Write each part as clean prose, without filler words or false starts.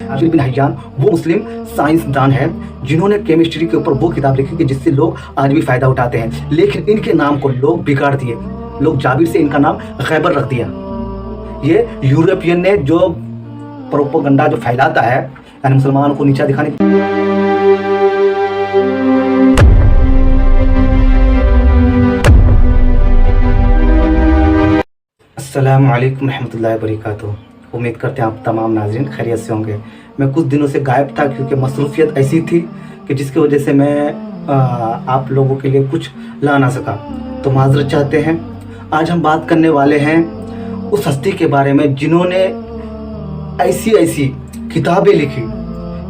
जाबिर बिन हय्यान वो मुस्लिम साइंसदान हैं जिन्होंने केमिस्ट्री के ऊपर वो किताब लिखी कि जिससे लोग आज भी फ़ायदा उठाते हैं, लेकिन इनके नाम को लोग बिगाड़ दिए। लोग जाबिर से इनका नाम गैबर रख दिया। ये यूरोपियन ने जो प्रोपेगेंडा जो फैलाता है, यानी मुसलमान को नीचा दिखाने। अस्सलामु अलैकुम रहमतुल्लाहि व बरकातुहू। उम्मीद करते हैं आप तमाम नाज़रीन खैरियत से होंगे। मैं कुछ दिनों से गायब था क्योंकि मसरूफियत ऐसी थी कि जिसकी वजह से मैं आप लोगों के लिए कुछ ला ना सका, तो माज़रत चाहते हैं। आज हम बात करने वाले हैं उस हस्ती के बारे में जिन्होंने ऐसी ऐसी किताबें लिखी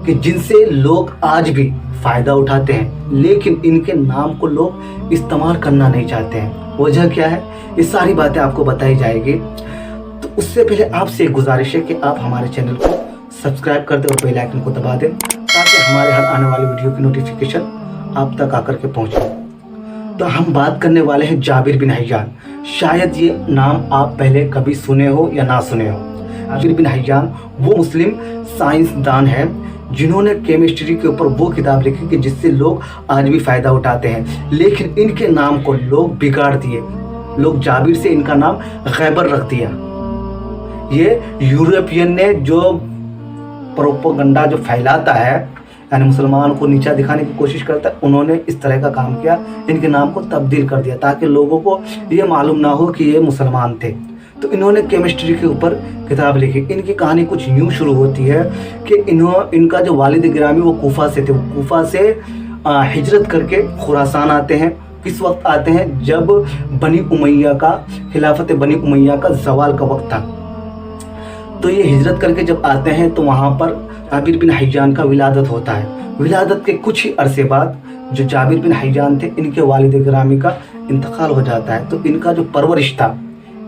कि जिनसे लोग आज भी फ़ायदा उठाते हैं, लेकिन इनके नाम को लोग इस्तेमाल करना नहीं चाहते हैं। वजह क्या है, ये सारी बातें आपको बताई जाएगी। तो उससे पहले आपसे एक गुजारिश है कि आप हमारे चैनल को सब्सक्राइब कर दें और बेल आइकन को दबा दें ताकि हमारे हर आने वाली वीडियो की नोटिफिकेशन आप तक आकर के पहुंचे। तो हम बात करने वाले हैं जाबिर बिन हय्यान। शायद ये नाम आप पहले कभी सुने हो या ना सुने हो। जाबिर बिन हय्यान वो मुस्लिम साइंसदान हैं जिन्होंने केमिस्ट्री के ऊपर वो किताब लिखी कि जिससे लोग आज भी फ़ायदा उठाते हैं, लेकिन इनके नाम को लोग बिगाड़ दिए। लोग जाबिर से इनका नाम गैबर रख दिया। ये यूरोपियन ने जो प्रोपेगेंडा जो फैलाता है, यानी मुसलमान को नीचा दिखाने की कोशिश करता है, उन्होंने इस तरह का काम किया, इनके नाम को तब्दील कर दिया ताकि लोगों को ये मालूम ना हो कि ये मुसलमान थे। तो इन्होंने केमिस्ट्री के ऊपर किताब लिखी। इनकी कहानी कुछ यूँ शुरू होती है कि इनका जो वालिद गिरामी वो कूफा से थे। वो कूफा से हिजरत करके खुरासान आते हैं। किस वक्त आते हैं, जब बनी उमैया का खिलाफत बनी उमैया का ज़वाल का वक्त था। तो ये हिजरत करके जब आते हैं तो वहाँ पर जाबिर बिन हय्यान का विलादत होता है। विलादत के कुछ ही अरसे बाद जो जाबिर बिन हय्यान थे, इनके वालिद गिरामी का इंतकाल हो जाता है। तो इनका जो परवरिश था,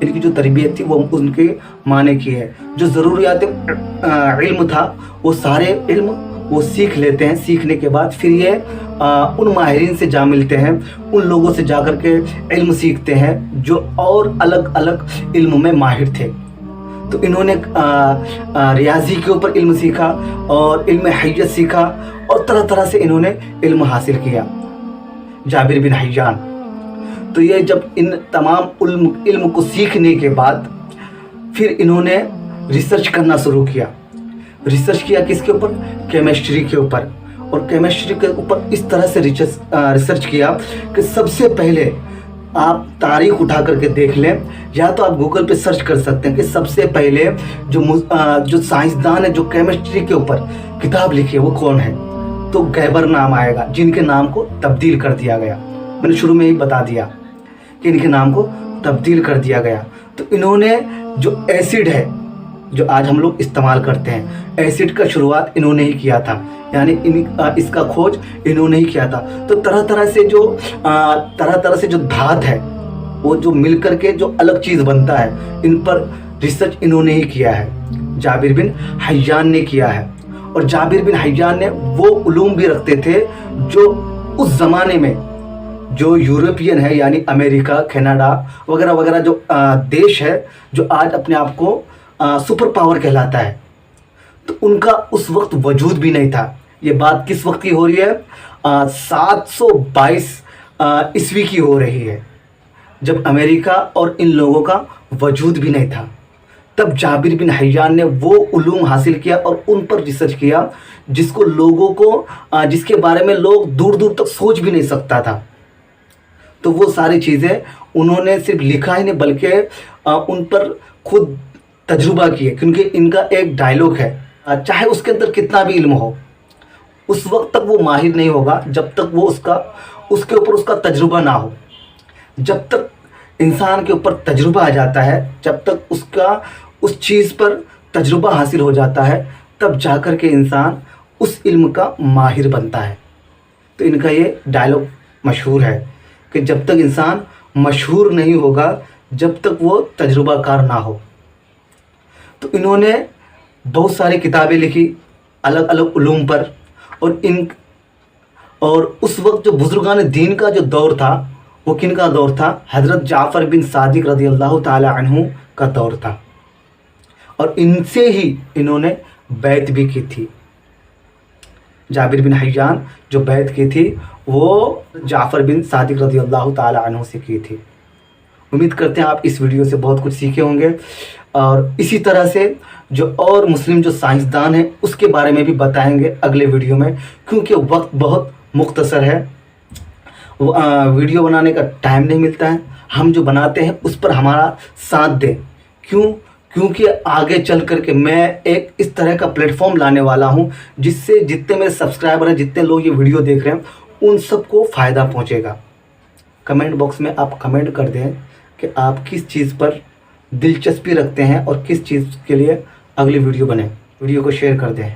इनकी जो तरबियत थी वो उनके माने की है। जो ज़रूरियात इल्म था वो सारे इल्म वो सीख लेते हैं। सीखने के बाद फिर ये उन माहिरीन से जा मिलते हैं, उन लोगों से जा कर के इल्म सीखते हैं जो और अलग अलग इल्म में माहिर थे। तो इन्होंने रियाजी के ऊपर इल्म सीखा और इल्म हय्यत सीखा और तरह तरह से इन्होंने इल्म हासिल किया, जाबिर बिन हय्यान। तो ये जब इन तमाम इल्म को सीखने के बाद फिर इन्होंने रिसर्च करना शुरू किया। रिसर्च किया किसके ऊपर? केमिस्ट्री के ऊपर। और केमिस्ट्री के ऊपर इस तरह से रिसर्च किया कि सबसे पहले आप तारीख उठा करके देख लें, या तो आप गूगल पे सर्च कर सकते हैं कि सबसे पहले जो साइंसदान है जो केमिस्ट्री के ऊपर किताब लिखी है वो कौन है। तो गैबर नाम आएगा, जिनके नाम को तब्दील कर दिया गया। मैंने शुरू में ही बता दिया कि इनके नाम को तब्दील कर दिया गया। तो इन्होंने जो एसिड है जो आज हम लोग इस्तेमाल करते हैं, एसिड का शुरुआत इन्होंने ही किया था, यानी इसका खोज इन्होंने ही किया था। तो तरह तरह से जो धात है वो जो मिलकर के जो अलग चीज़ बनता है, इन पर रिसर्च इन्होंने ही किया है, जाबिर बिन हय्यान ने किया है। और जाबिर बिन हय्यान ने वो उलूम भी रखते थे जो उस ज़माने में जो यूरोपियन है, यानी अमेरिका, कनाडा वगैरह वगैरह जो देश है जो आज अपने आप को सुपर पावर कहलाता है, तो उनका उस वक्त वजूद भी नहीं था। ये बात किस वक्त की हो रही है? 722 ईस्वी की हो रही है, जब अमेरिका और इन लोगों का वजूद भी नहीं था। तब जाबिर बिन हय्यान ने वो उलूम हासिल किया और उन पर रिसर्च किया जिसको लोगों को जिसके बारे में लोग दूर दूर तक सोच भी नहीं सकता था। तो वो सारी चीज़ें उन्होंने सिर्फ लिखा ही नहीं बल्कि उन पर खुद तजुर्बा किए। क्योंकि इनका एक डायलॉग है, चाहे उसके अंदर कितना भी इल्म हो, उस वक्त तक वो माहिर नहीं होगा जब तक वो उसके ऊपर उसका तजुर्बा ना हो। जब तक इंसान के ऊपर तजुर्बा आ जाता है, जब तक उसका उस चीज़ पर तजुर्बा हासिल हो जाता है, तब जाकर के इंसान उस इल्म का माहिर बनता है। तो इनका ये डायलॉग मशहूर है कि जब तक इंसान मशहूर नहीं होगा, जब तक वो तजुर्बाकार ना हो। तो इन्होंने बहुत सारी किताबें लिखी अलग अलग उलूम पर। और उस वक्त जो बुजुर्गान दीन का जो दौर था वो किन का दौर था? हज़रत जाफ़र बिन सादिक रज़ी अल्लाह ताला अन्हु का दौर था। और इनसे ही इन्होंने बैत भी की थी। जाबिर बिन हय्यान जो बैत की थी वो जाफ़र बिन सादिक रज़ी अल्लाह ताला अन्हु से की थी। उम्मीद करते हैं आप इस वीडियो से बहुत कुछ सीखे होंगे, और इसी तरह से जो और मुस्लिम जो साइंसदान हैं उसके बारे में भी बताएंगे अगले वीडियो में, क्योंकि वक्त बहुत मुख्तसर है, वीडियो बनाने का टाइम नहीं मिलता है। हम जो बनाते हैं उस पर हमारा साथ दें। क्योंकि आगे चल कर के मैं एक इस तरह का प्लेटफॉर्म लाने वाला हूं जिससे जितने मेरे सब्सक्राइबर हैं, जितने लोग ये वीडियो देख रहे हैं, उन सबको फ़ायदा पहुंचेगा। कमेंट बॉक्स में आप कमेंट कर दें कि आप किस चीज़ पर दिलचस्पी रखते हैं और किस चीज़ के लिए अगली वीडियो बने। वीडियो को शेयर कर दें।